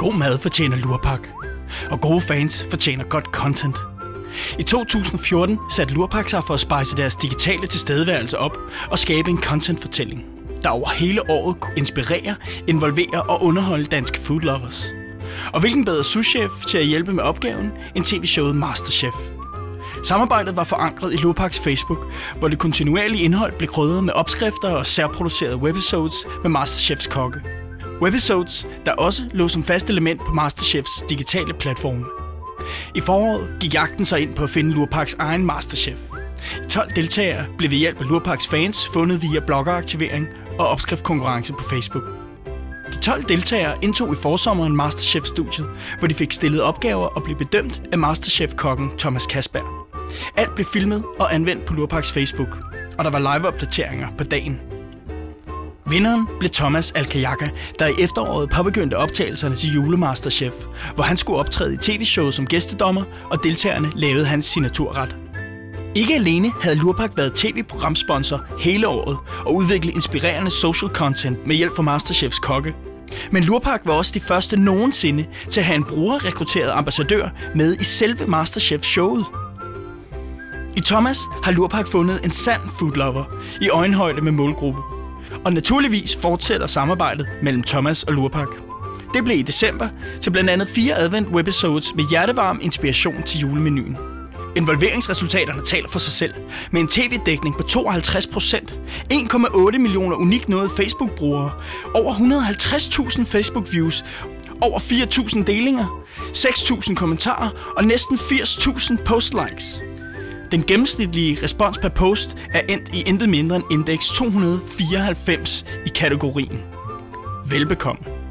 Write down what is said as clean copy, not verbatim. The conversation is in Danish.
God mad fortjener Lurpak, og gode fans fortjener godt content. I 2014 satte Lurpak sig for at spejse deres digitale tilstedeværelse op og skabe en contentfortælling, der over hele året kunne inspirere, involvere og underholde danske foodlovers. Og hvilken bedre souschef til at hjælpe med opgaven end tv-showet MasterChef. Samarbejdet var forankret i Lurpaks Facebook, hvor det kontinuerlige indhold blev krydret med opskrifter og særproducerede webisodes med MasterChefs kokke. Webisodes, der også lå som fast element på MasterChefs digitale platforme. I foråret gik jagten så ind på at finde Lurpaks egen MasterChef. 12 deltagere blev ved hjælp af Lurpaks fans fundet via bloggeraktivering og opskriftkonkurrence på Facebook. De 12 deltagere indtog i forsommeren MasterChef-studiet, hvor de fik stillet opgaver og blev bedømt af MasterChef-kokken Thomas Kasberg. Alt blev filmet og anvendt på Lurpaks Facebook, og der var live-opdateringer på dagen. Vinderen blev Thomas Alkayaka, der i efteråret påbegyndte optagelserne til julemasterchef, hvor han skulle optræde i tv-showet som gæstedommer, og deltagerne lavede hans signaturret. Ikke alene havde Lurpak været tv-programsponsor hele året og udviklet inspirerende social content med hjælp fra MasterChefs kokke. Men Lurpak var også de første nogensinde til at have en brugerrekrutteret ambassadør med i selve MasterChef-showet. I Thomas har Lurpak fundet en sand foodlover i øjenhøjde med målgruppe. Og naturligvis fortsætter samarbejdet mellem Thomas og Lurpak. Det blev i december til blandt andet 4 advent-webisodes med hjertevarm inspiration til julemenuen. Involveringsresultaterne taler for sig selv, med en tv-dækning på 52%, 1,8 millioner unikt nåede Facebook-brugere, over 150.000 Facebook-views, over 4.000 delinger, 6.000 kommentarer og næsten 80.000 post-likes. Den gennemsnitlige respons per post er endt i intet mindre end indeks 294 i kategorien. Velbekomme.